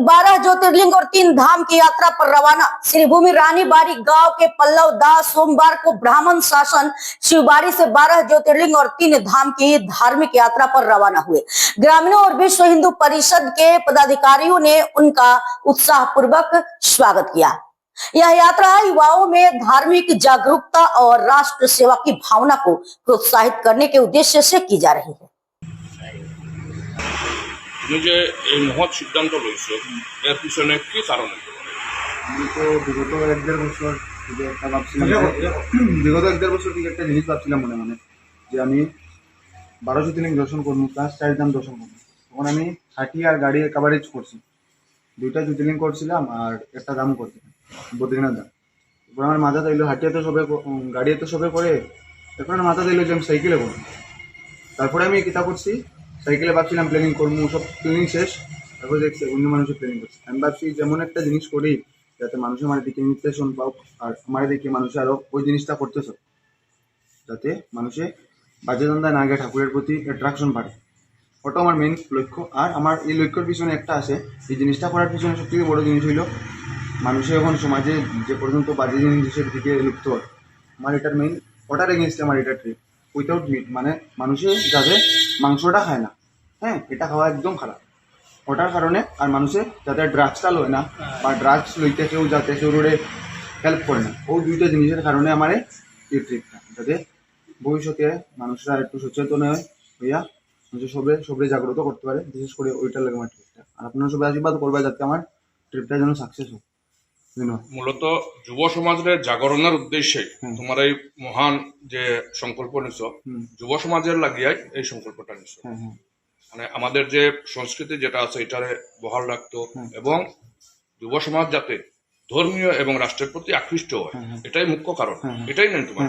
12 ज्योतिर्लिंग और 3 धाम की यात्रा पर रवाना। श्री भूमि रानी बारी गांव के पल्लव दास सोमवार को ब्राह्मण शासन शिवबाड़ी से 12 ज्योतिर्लिंग और 3 धाम की धार्मिक यात्रा पर रवाना हुए। ग्रामीणों और विश्व हिंदू परिषद के पदाधिकारियों ने उनका उत्साहपूर्वक स्वागत किया। यह यात्रा युवाओं में धार्मिक जागरूकता और राष्ट्र सेवा की भावना को प्रोत्साहित करने के उद्देश्य से की जा रही है। যে এই মহৎ সিদ্ধান্ত লইছো এর পিছনে কি কারণ হতে পারে? আমি তো বিগত 1-1.5 বছর থেকে একটা ভাবছিলাম, বিগত 1-1.5 বছর থেকে একটা জিনিস ভাবছিলাম মনে মনে যে আমি 12 জ্যোতির্লিঙ্গ দর্শন করবো প্লাস 4 ধাম দর্শন করবো। তখন আমি হাঁটি আর গাড়ি কাভারেজ করছি, 2টা জ্যোতির্লিঙ্গ করছিলাম আর একটা ধাম করছিলাম, বদ্রীনাথ ধাম। এবার আমার মাথা চাইলো হাঁটিয়ে তো সবে, গাড়িয়ে তো সবে করে, এখন আমার মাথা চাইলো যে আমি সাইকেলে করবো। তারপরে আমি কিতা করছি, সাইকেলে ভাবছিলাম প্ল্যানিং করবো, সব প্ল্যানিং শেষ। তারপরে দেখছি অন্য মানুষের প্ল্যানিং করছে। আমি ভাবছি যেমন একটা জিনিস করি যাতে মানুষ আমার দিকে ইনস্পিরেশন পাও আর আমার দেখে মানুষ আরও ওই জিনিসটা করতেছ, যাতে মানুষে বাজে ধান্দায় না গিয়ে ঠাকুরের প্রতি অ্যাট্রাকশন বাড়ে। ওটা আমার মেইন লক্ষ্য। আর আমার এই লক্ষ্যের পিছনে একটা আছে, এই জিনিসটা করার পিছনে সবথেকে বড় জিনিস হইল মানুষের এখন সমাজে যে পর্যন্ত বাজে জিনিসের দিকে লুপ্ত হয়, আমার এটার মেইন ওটার এগেনস্টে আমার এটা ট্রিপ। উইথাউট মিট মানে মানুষে যাতে মাংসটা খায় না, হ্যাঁ এটা খাওয়া একদম খারাপ, ওটার কারণে। আর মানুষে যাতে ড্রাগসটা লয় না বা ড্রাগস লইতে কেউ যাতে জরুরে হেল্প করে না, ওই 2টা জিনিসের কারণে আমার এই ট্রিপটা, যাতে ভবিষ্যতে মানুষরা একটু সচেতন হইয়া মানুষের সবে জাগ্রত করতে পারে, বিশেষ করে ওইটার লাগে আমার ট্রিপটা। আর আপনারা সবাই আশীর্বাদ করবে যাতে আমার ট্রিপটা যেন সাকসেস হয়। মূলত যুব সমাজের জাগরণের উদ্দেশ্যে তোমার এই মহান যে সংকল্প নিছ, যুব সমাজের লাগিয়াই এই সংকল্পটা নিছ। মানে আমাদের যে সংস্কৃতি যেটা আছে এটারে বহাল রাখতো এবং যুব সমাজ যাতে ধর্মীয় এবং রাষ্ট্রের প্রতি আকৃষ্ট হয়, এটাই মুখ্য কারণ। এটাই নেই তোমার